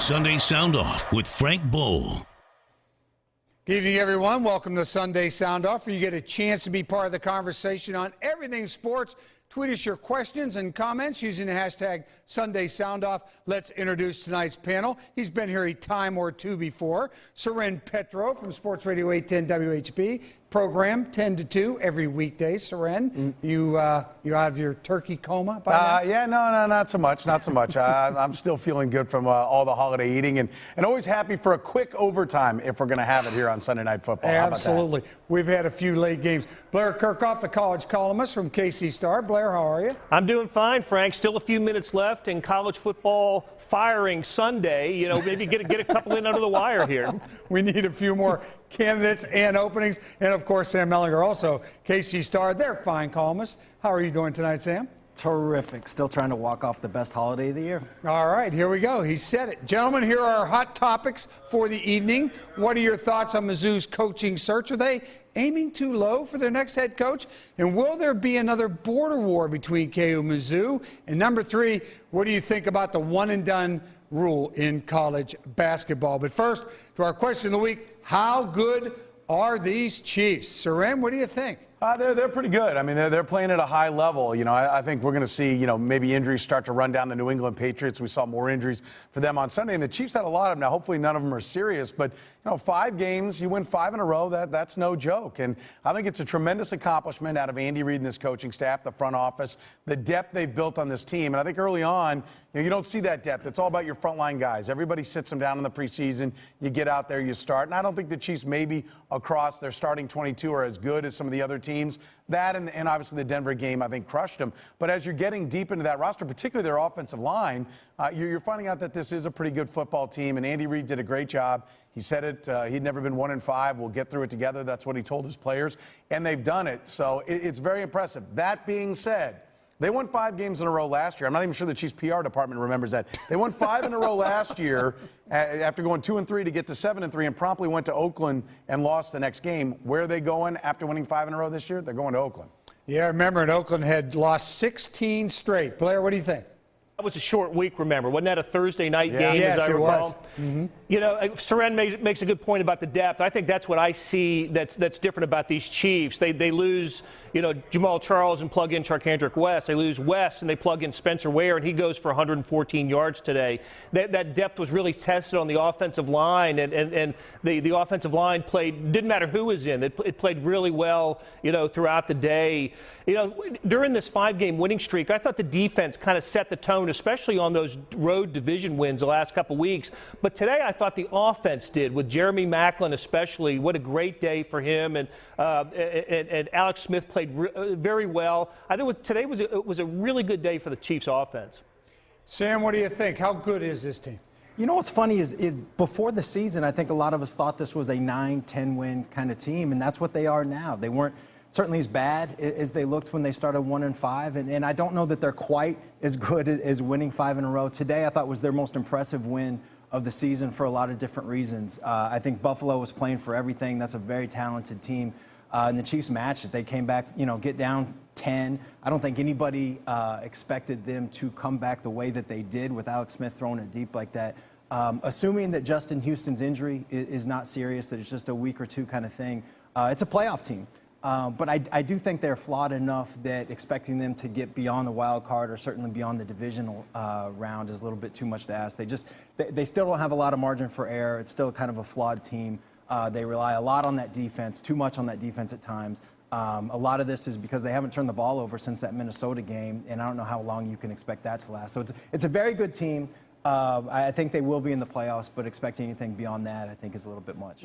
Sunday Sound Off with Frank Boal. Good evening, everyone. Welcome to Sunday Sound Off, where you get a chance to be part of the conversation on everything sports. Tweet us your questions and comments using the hashtag Sunday Sound Off. Let's introduce tonight's panel. He's been here a time or two before. Seren Petro from Sports Radio 810 WHB. Program 10 to 2 every weekday. Seren, you out of your turkey coma by now? Yeah, no, not so much. I'm still feeling good from all the holiday eating and always happy for a quick overtime if we're going to have it here on Sunday Night Football. Absolutely. We've had a few late games. Blair Kirkhoff, the college columnist from KC Star. Blair, how are you? I'm doing fine, Frank. Still a few minutes left in college football firing Sunday. You know, maybe get a couple in under the wire here. We need a few more candidates and openings. And, of course, Sam Mellinger, also KC Star. They're fine columnists. How are you doing tonight, Sam? Terrific. Still trying to walk off the best holiday of the year. All right, here we go. He said it. Gentlemen, here are our hot topics for the evening. What are your thoughts on Mizzou's coaching search? Are they aiming too low for their next head coach? And will there be another border war between KU and Mizzou? And number three, what do you think about the one-and-done rule in college basketball? But first, to our question of the week, how good are these Chiefs? Seren, what do you think? They're pretty good. I mean, they're playing at a high level. You know, I think we're going to see, maybe injuries start to run down the New England Patriots. We saw more injuries for them on Sunday, and the Chiefs had a lot of them. Now, hopefully none of them are serious, but, 5 games, you win 5 in a row, that's no joke. And I think it's a tremendous accomplishment out of Andy Reid and this coaching staff, the front office, the depth they've built on this team. And I think early on, you don't see that depth. It's all about your frontline guys. Everybody sits them down in the preseason. You get out there, you start. And I don't think the Chiefs maybe across their starting 22 are as good as some of the other teams. That and obviously the Denver game, I think, crushed them. But as you're getting deep into that roster, particularly their offensive line, you're finding out that this is a pretty good football team. And Andy Reid did a great job. He said it. He'd never been 1-5. We'll get through it together. That's what he told his players. And they've done it. So it's very impressive. That being said, they won 5 games in a row last year. I'm not even sure the Chiefs PR department remembers that. They won 5 in a row last year after going 2-3 to get to 7-3 and promptly went to Oakland and lost the next game. Where are they going after winning 5 in a row this year? They're going to Oakland. Yeah, I remember Oakland had lost 16 straight. Blair, what do you think? That was a short week, remember. Wasn't that a Thursday night game, yes, as I recall? It was. Mm-hmm. Seren makes a good point about the depth. I think that's what I see that's different about these Chiefs. They lose, Jamal Charles and plug in Charkandrick West. They lose West and they plug in Spencer Ware, and he goes for 114 yards today. That depth was really tested on the offensive line, and the offensive line didn't matter who was in. It played really well, throughout the day. During this 5-game winning streak, I thought the defense kind of set the tone, especially on those road division wins the last couple weeks. But today I thought the offense did, with Jeremy Maclin especially. What a great day for him. And Alex Smith played very well. I think today was a really good day for the Chiefs offense. Sam, what do you think? How good is this team? What's funny is before the season, I think a lot of us thought this was a 9-10 win kind of team, and that's what they are now. They weren't certainly as bad as they looked when they started 1-5, and I don't know that they're quite as good as winning 5 in a row. Today I thought was their most impressive win of the season for a lot of different reasons. I think Buffalo was playing for everything. That's a very talented team. And the Chiefs matched it. They came back, get down 10. I don't think anybody expected them to come back the way that they did with Alex Smith throwing it deep like that. Assuming that Justin Houston's injury is not serious, that it's just a week or two kind of thing, it's a playoff team. But I do think they're flawed enough that expecting them to get beyond the wild card or certainly beyond the divisional round is a little bit too much to ask. They still don't have a lot of margin for error. It's still kind of a flawed team. They rely a lot on that defense, too much on that defense at times. A lot of this is because they haven't turned the ball over since that Minnesota game, and I don't know how long you can expect that to last. So it's a very good team. I think they will be in the playoffs, but expecting anything beyond that, I think, is a little bit much.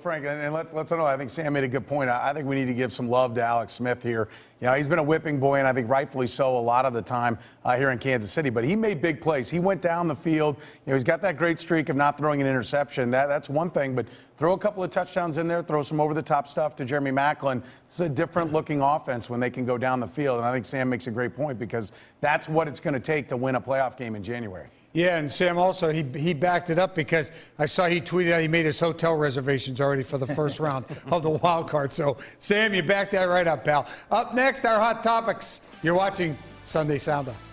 Frank, and let's know, I think Sam made a good point. I think we need to give some love to Alex Smith here. He's been a whipping boy, and I think rightfully so a lot of the time here in Kansas City. But he made big plays. He went down the field. He's got that great streak of not throwing an interception. That's one thing, but throw a couple of touchdowns in there, throw some over-the-top stuff to Jeremy Maclin. It's a different-looking offense when they can go down the field. And I think Sam makes a great point because that's what it's going to take to win a playoff game in January. Yeah, and Sam also, he backed it up because I saw he tweeted out he made his hotel reservations already for the first round of the wild card. So, Sam, you backed that right up, pal. Up next, our hot topics. You're watching Sunday Sound Off.